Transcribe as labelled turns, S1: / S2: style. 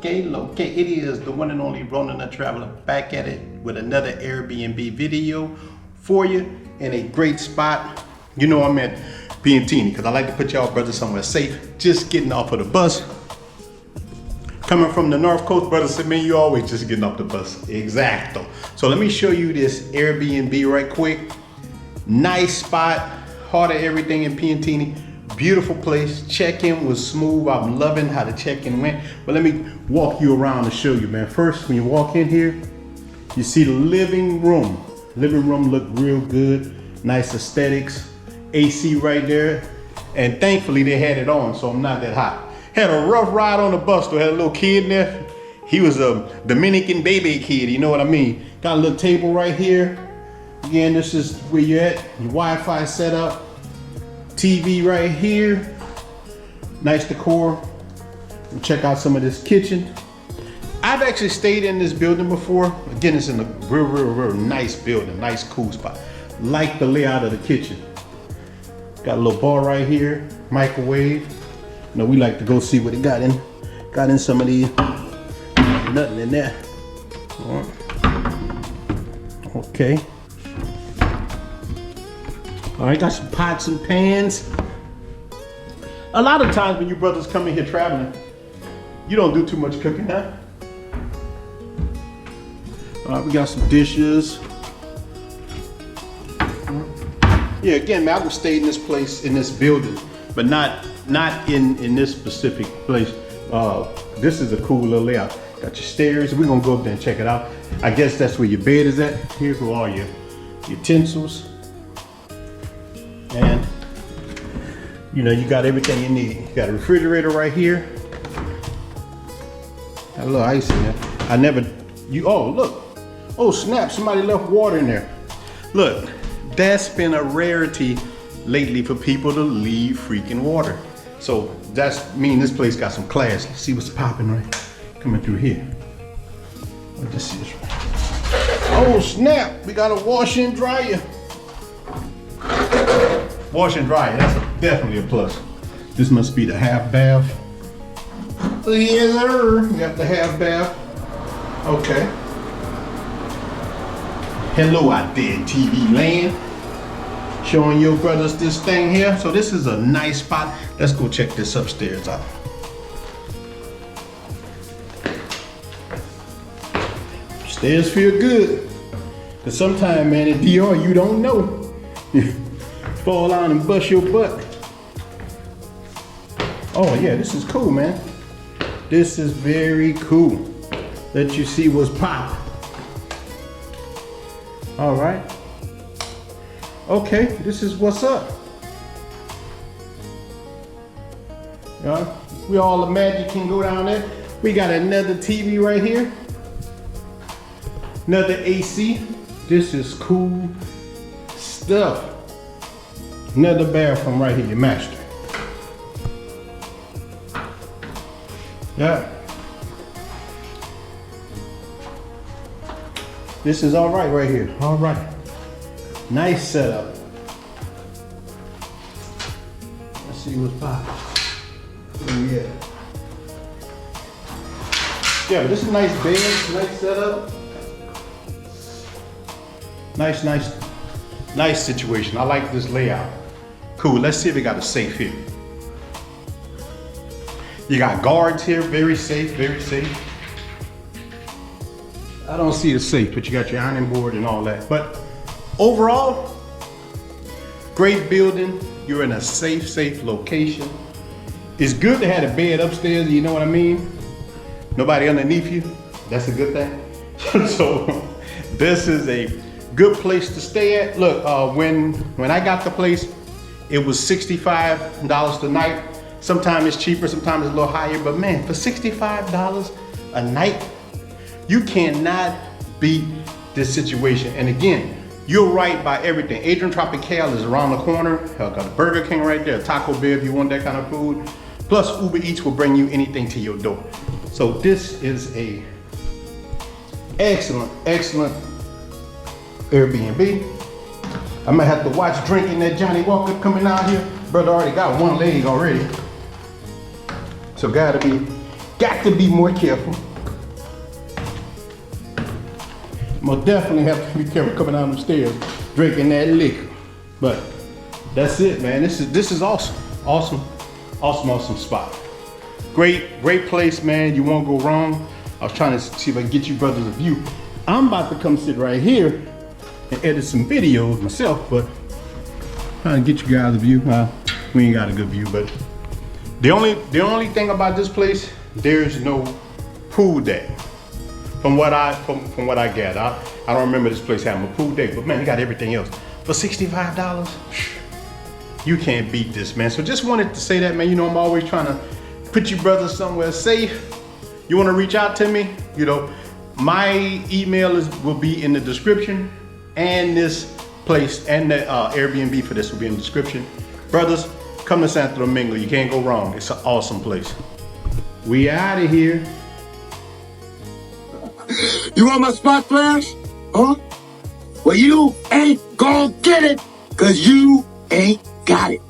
S1: It is the one and only Ronin the Traveler back at it with another Airbnb video for you in a great spot. You know I'm at Piantini because I like to put y'all brothers somewhere safe. Just getting off of the bus. Coming from the North Coast, brother said, man, you always just getting off the bus. Exacto. So let me show you this Airbnb right quick. Nice spot, heart of everything in Piantini. Beautiful place. Check-in was smooth. I'm loving how the check-in went. But let me walk you around to show you, man. First, when you walk in here, you see the living room. Living room looked real good. Nice aesthetics. AC right there. And thankfully they had it on, so I'm not that hot. Had a rough ride on the bus though. Had a little kid in there. He was a Dominican baby kid, you know what I mean? Got a little table right here. Again, this is where you're at. Your Wi-Fi setup. TV right here. Nice decor. Check out some of this kitchen. I've actually stayed in this building before. Again, it's in a real nice building. Nice, cool spot. Like the layout of the kitchen. Got a little bar right here. Microwave. You know, we like to go see what it got in. Got in some of these. Nothing in there. Okay. All right, got some pots and pans. A lot of times when you brothers come in here traveling, you don't do too much cooking, huh? All right, we got some dishes. Yeah, again, man, I would stay in this place, in this building, but not in this specific place. This is a cool little layout. Got your stairs. We're gonna go up there and check it out. I guess that's where your bed is at. Here's where all your utensils. And you know, you got everything you need. You got a refrigerator right here. Got a little ice in there. Oh look. Oh snap, somebody left water in there. Look, that's been a rarity lately for people to leave freaking water. So that's mean this place got some class. Let's see what's popping right coming through here. Let's just see this right. Oh snap, we got a washer and dryer. Wash and dry, that's definitely a plus. This must be the half bath. Yes, sir. We got the half bath. Okay. Hello out there, TV land. Showing your brothers this thing here. So this is a nice spot. Let's go check this upstairs out. Stairs feel good. Cause sometimes, man, in DR, you don't know. Fall out and bust your butt. Oh yeah, this is cool, man. This is very cool. Let you see what's pop. All right. Okay, this is what's up. Yeah, we all the magic can go down there. We got another TV right here. Another AC. This is cool stuff. Another bathroom right here, your master. Yeah. This is all right here. All right. Nice setup. Let's see what's popping. Oh yeah. Yeah, but this is a nice bed, nice setup. Nice situation. I like this layout. Cool, let's see if we got a safe here. You got guards here, very safe, very safe. I don't see the safe, but you got your ironing board and all that. But overall, great building. You're in a safe location. It's good to have a bed upstairs, you know what I mean? Nobody underneath you, that's a good thing. So this is a good place to stay at. Look, when I got the place, it was $65 a night. Sometimes it's cheaper, sometimes it's a little higher, but man, for $65 a night, you cannot beat this situation. And again, you're right by everything. Adrian Tropical is around the corner. Got a Burger King right there, Taco Bell if you want that kind of food. Plus Uber Eats will bring you anything to your door. So this is a excellent Airbnb. I might have to watch drinking that Johnny Walker coming out here. Brother already got one leg already. So gotta be got to be more careful. Most definitely have to be careful coming down the stairs, drinking that liquor. But that's it, man. This is awesome. Awesome spot. Great place, man. You won't go wrong. I was trying to see if I can get you brothers a view. I'm about to come sit right here and edit some videos myself, but trying to get you guys a view. We ain't got a good view, but the only thing about this place, there's no pool deck. From what I gather, I don't remember this place having a pool deck, but man, you got everything else for $65. You can't beat this, man. So just wanted to say that, man. You know, I'm always trying to put you brothers somewhere safe. You want to reach out to me? You know, my email will be in the description, and this place and the Airbnb for this will be in the description. Brothers, come to Santo Domingo. You can't go wrong. It's an awesome place. We out of here.
S2: You want my spot flash? Huh? Well, you ain't gonna get it, cause you ain't got it.